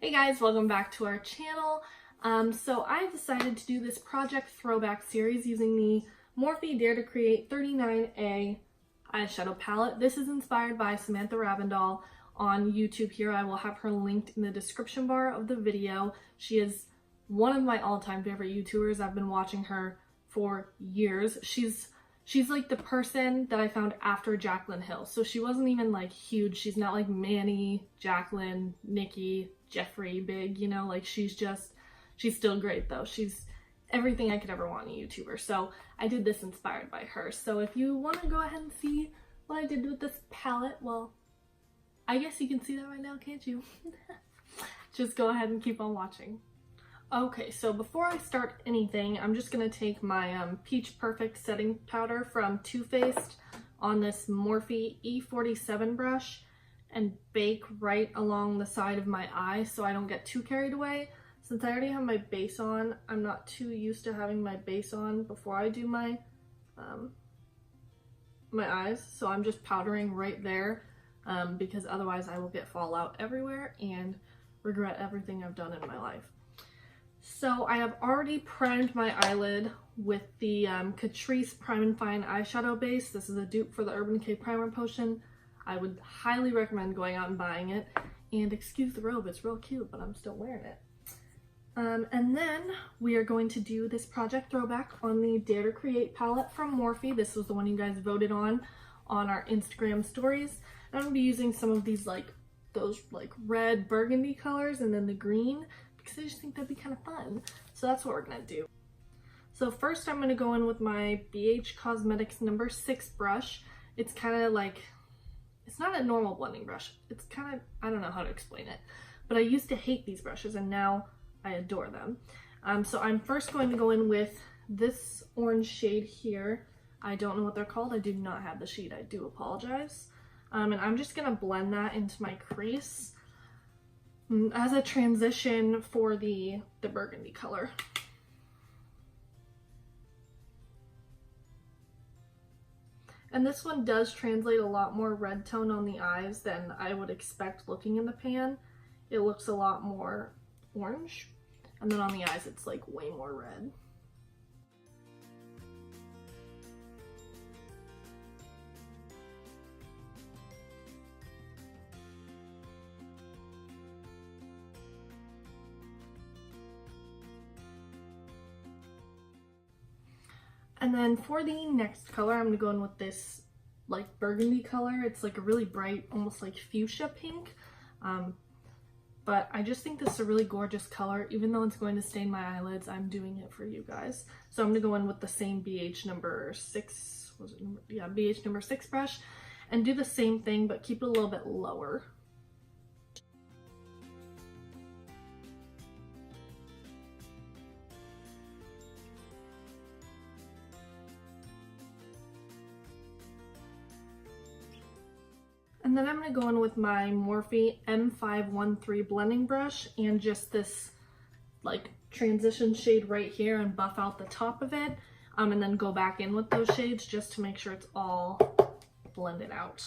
Hey guys, welcome back to our channel. So I decided to do this Project Throwback series using the Morphe Dare to Create 39A eyeshadow palette. This is inspired by Samantha Ravndahl on YouTube here. I will have her linked in the description bar of the video. She is one of my all-time favorite YouTubers. I've been watching her for years. She's like the person that I found after Jaclyn Hill. So she wasn't even like huge. She's not like Manny, Jaclyn, Nikki, Jeffrey big, you know, like she's still great though. She's everything I could ever want in a YouTuber. So I did this inspired by her. So if you want to go ahead and see what I did with this palette, well, I guess you can see that right now, can't you? Just go ahead and keep on watching. Okay, so before I start anything, I'm just going to take my Peach Perfect setting powder from Too Faced on this Morphe E47 brush and bake right along the side of my eye so I don't get too carried away. Since I already have my base on, I'm not too used to having my base on before I do my my eyes, so I'm just powdering right there because otherwise I will get fallout everywhere and regret everything I've done in my life. So I have already primed my eyelid with the Catrice Prime and Fine eyeshadow base. This is a dupe for the Urban Decay Primer Potion. I would highly recommend going out and buying it. And excuse the robe, it's real cute, but I'm still wearing it. And then we are going to do this Project Throwback on the Dare to Create palette from Morphe. This was the one you guys voted on our Instagram stories. And I'm going to be using some of these those red burgundy colors and then the green, because I just think that'd be kind of fun. So that's what we're gonna do. So first I'm gonna go in with my BH Cosmetics number 6 brush. It's kind of like, it's not a normal blending brush. It's kind of, I don't know how to explain it, but I used to hate these brushes and now I adore them. So I'm first going to go in with this orange shade here. I don't know what they're called. I do not have the sheet. I do apologize. And I'm just gonna blend that into my crease as a transition for the burgundy color. And this one does translate a lot more red tone on the eyes than I would expect looking in the pan. It looks a lot more orange, and then on the eyes it's like way more red. And then for the next color, I'm going to go in with this like burgundy color. It's like a really bright, almost like fuchsia pink. But I just think this is a really gorgeous color. Even though it's going to stain my eyelids, I'm doing it for you guys. So I'm going to go in with the same BH number 6, BH number 6 brush and do the same thing, but keep it a little bit lower. And then I'm going to go in with my Morphe M513 blending brush and just this like transition shade right here and buff out the top of it. And then go back in with those shades just to make sure it's all blended out.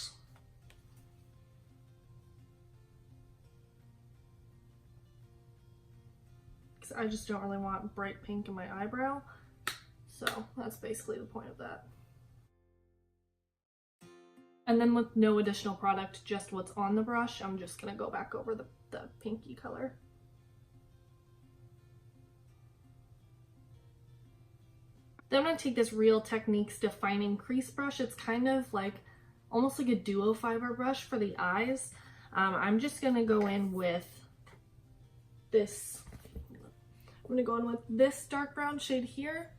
Because I just don't really want bright pink in my eyebrow. So that's basically the point of that. And then with no additional product, just what's on the brush, I'm just going to go back over the pinky color. Then I'm going to take this Real Techniques Defining Crease Brush. It's kind of like, almost like a duo fiber brush for the eyes. I'm just going to go in with this, I'm going to go in with this dark brown shade here,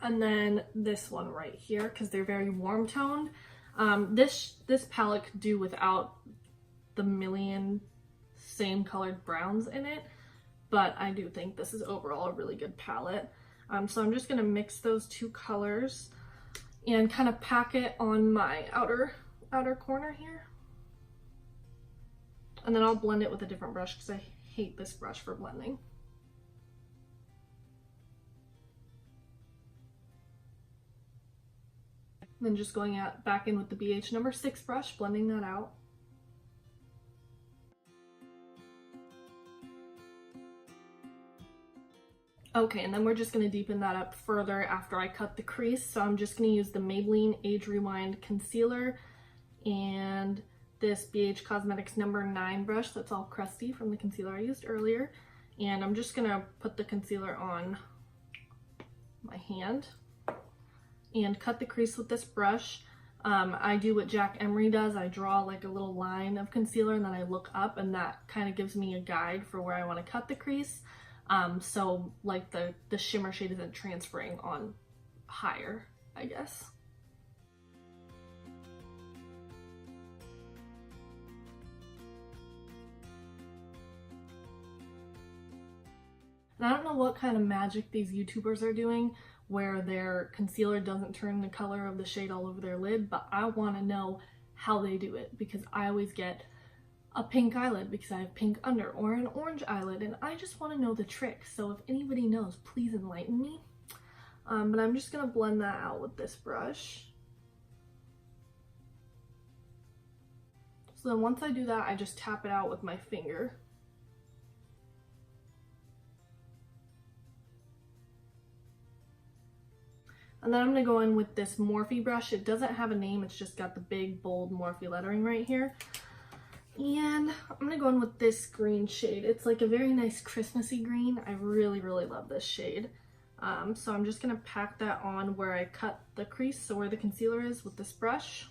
and then this one right here, because they're very warm toned. This palette could do without the million same colored browns in it, but I do think this is overall a really good palette. So I'm just going to mix those two colors and kind of pack it on my outer corner here. And then I'll blend it with a different brush because I hate this brush for blending. Then just going back in with the BH number 6 brush, blending that out. Okay, and then we're just going to deepen that up further after I cut the crease. So I'm just going to use the Maybelline Age Rewind Concealer and this BH Cosmetics number 9 brush that's all crusty from the concealer I used earlier. And I'm just going to put the concealer on my hand and cut the crease with this brush. I do what Jack Emery does. I draw like a little line of concealer and then I look up, and that kind of gives me a guide for where I want to cut the crease. So like the shimmer shade isn't transferring on higher, I guess. And I don't know what kind of magic these YouTubers are doing where their concealer doesn't turn the color of the shade all over their lid, but I want to know how they do it, because I always get a pink eyelid because I have pink under, or an orange eyelid, and I just want to know the trick. So if anybody knows, please enlighten me. But I'm just going to blend that out with this brush. So then once I do that, I just tap it out with my finger. And then I'm going to go in with this Morphe brush. It doesn't have a name, it's just got the big bold Morphe lettering right here. And I'm going to go in with this green shade. It's like a very nice Christmassy green. I really, really love this shade. So I'm just going to pack that on where I cut the crease, so where the concealer is, with this brush.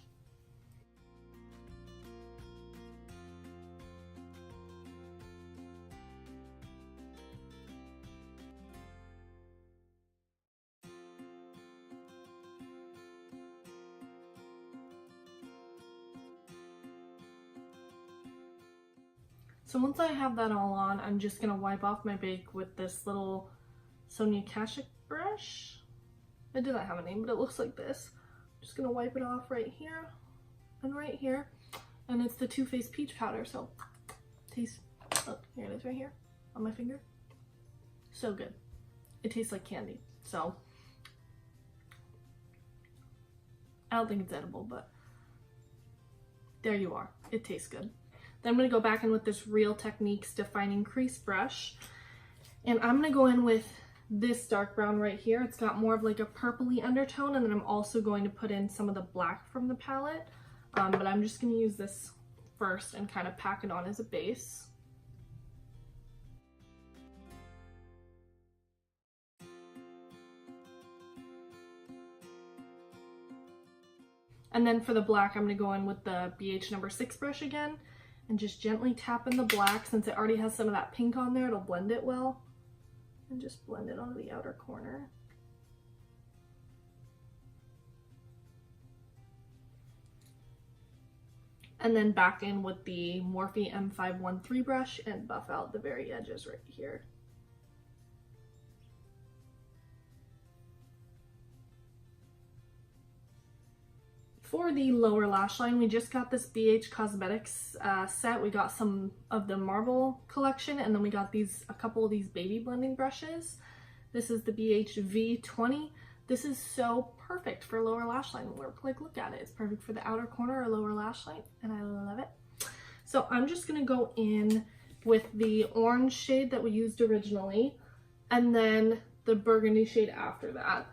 So once I have that all on, I'm just going to wipe off my bake with this little Sonia Kashuk brush. It doesn't have a name, but it looks like this. I'm just going to wipe it off right here and right here. And it's the Too Faced Peach Powder, so taste. Oh, here it is right here on my finger. So good. It tastes like candy. So I don't think it's edible, but there you are. It tastes good. Then I'm going to go back in with this Real Techniques Defining Crease brush. And I'm going to go in with this dark brown right here. It's got more of like a purpley undertone. And then I'm also going to put in some of the black from the palette. But I'm just going to use this first and kind of pack it on as a base. And then for the black, I'm going to go in with the BH number 6 brush again. And just gently tap in the black. Since it already has some of that pink on there, it'll blend it well. And just blend it onto the outer corner. And then back in with the Morphe M513 brush and buff out the very edges right here. For the lower lash line, we just got this BH Cosmetics set. We got some of the Marble collection, and then we got a couple of these baby blending brushes. This is the BH V20. This is so perfect for lower lash line work. Like, look at it. It's perfect for the outer corner or lower lash line, and I love it. So I'm just going to go in with the orange shade that we used originally, and then the burgundy shade after that,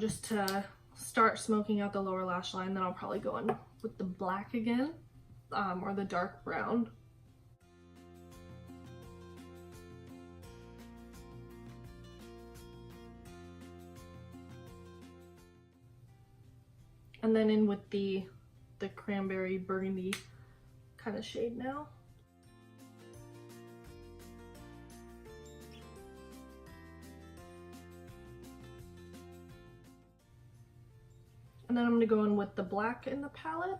just to start smoking out the lower lash line. Then I'll probably go in with the black again, or the dark brown. And then in with the cranberry burgundy kind of shade now. And then I'm going to go in with the black in the palette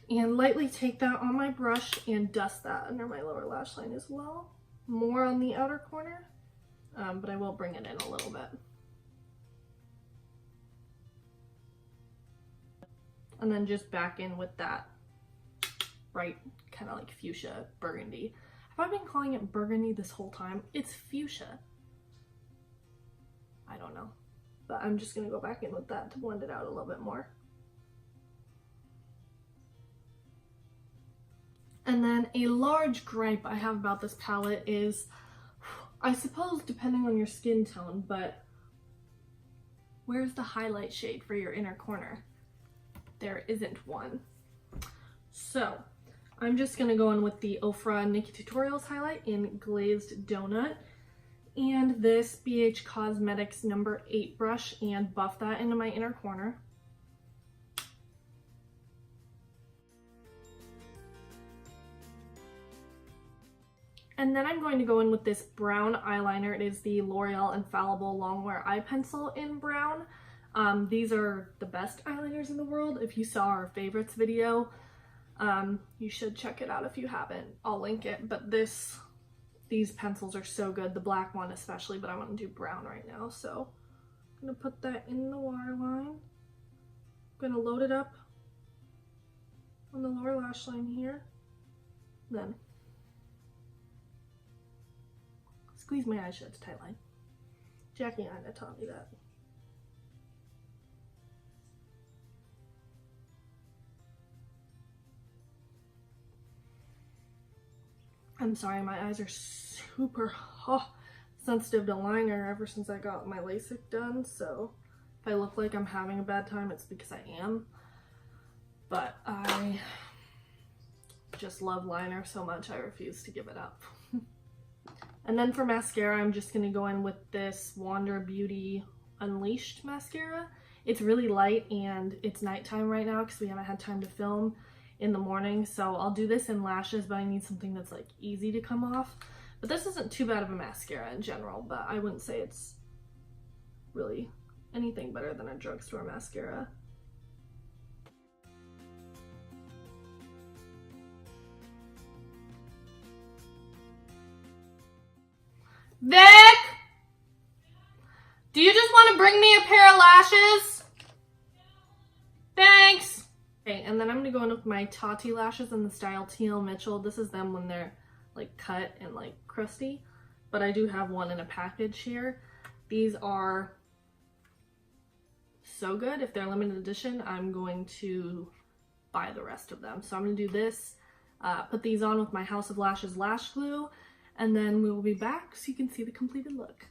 and lightly take that on my brush and dust that under my lower lash line as well. More on the outer corner, but I will bring it in a little bit. And then just back in with that bright kind of like fuchsia burgundy. Have I been calling it burgundy this whole time? It's fuchsia. I don't know. But I'm just going to go back in with that to blend it out a little bit more. And then a large gripe I have about this palette is I suppose depending on your skin tone, but where's the highlight shade for your inner corner? There isn't one. So I'm just gonna go in with the Ofra Nikki Tutorials highlight in Glazed Donut and this BH Cosmetics number 8 brush and buff that into my inner corner. And then I'm going to go in with this brown eyeliner. It is the L'Oreal Infallible Longwear Eye Pencil in brown. These are the best eyeliners in the world. If you saw our favorites video, you should check it out if you haven't. I'll link it. But these pencils are so good, the black one especially, but I want to do brown right now. So I'm going to put that in the waterline. I'm going to load it up on the lower lash line here. Then squeeze my eyes shut to tight line. Jackie and Anna taught me that. I'm sorry, my eyes are super sensitive to liner ever since I got my LASIK done, so if I look like I'm having a bad time, it's because I am. But I just love liner so much, I refuse to give it up. And then for mascara, I'm just going to go in with this Wander Beauty Unleashed mascara. It's really light and it's nighttime right now because we haven't had time to film in the morning. So I'll do this in lashes, but I need something that's like easy to come off. But this isn't too bad of a mascara in general, but I wouldn't say it's really anything better than a drugstore mascara. Vic! Do you just want to bring me a pair of lashes? Thanks! Okay, and then I'm going to go in with my Tati lashes in the style T.L. Mitchell. This is them when they're like cut and like crusty, but I do have one in a package here. These are so good. If they're limited edition, I'm going to buy the rest of them. So I'm going to do this, put these on with my House of Lashes lash glue, and then we will be back so you can see the completed look.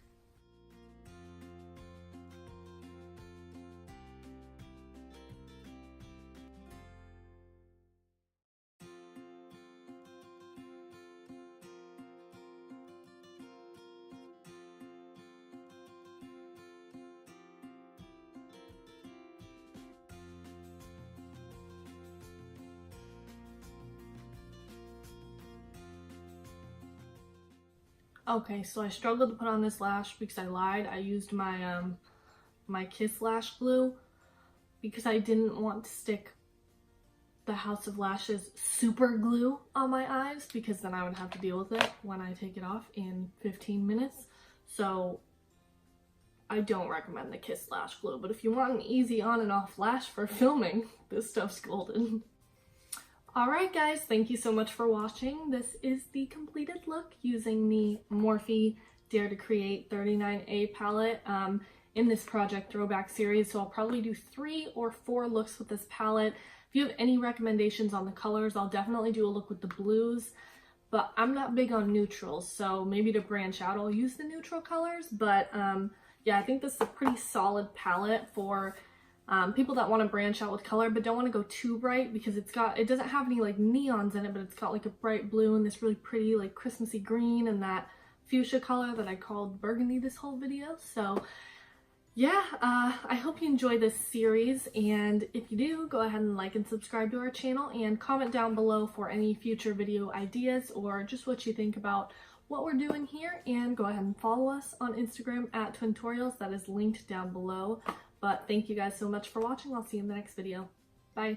Okay, so I struggled to put on this lash because I lied. I used my my Kiss lash glue because I didn't want to stick the House of Lashes super glue on my eyes because then I would have to deal with it when I take it off in 15 minutes. So I don't recommend the Kiss lash glue, but if you want an easy on and off lash for filming, this stuff's golden. Alright guys, thank you so much for watching. This is the completed look using the Morphe Dare to Create 39A palette in this project Throwback series. So I'll probably do 3 or 4 looks with this palette. If you have any recommendations on the colors, I'll definitely do a look with the blues, but I'm not big on neutrals, so maybe to branch out I'll use the neutral colors. But yeah, I think this is a pretty solid palette for people that want to branch out with color but don't want to go too bright, because it doesn't have any like neons in it, but it's got like a bright blue and this really pretty like Christmassy green and that fuchsia color that I called burgundy this whole video. So yeah, I hope you enjoy this series, and if you do, go ahead and like and subscribe to our channel and comment down below for any future video ideas or just what you think about what we're doing here, and go ahead and follow us on Instagram at Twintorials. That is linked down below. But thank you guys so much for watching. I'll see you in the next video. Bye.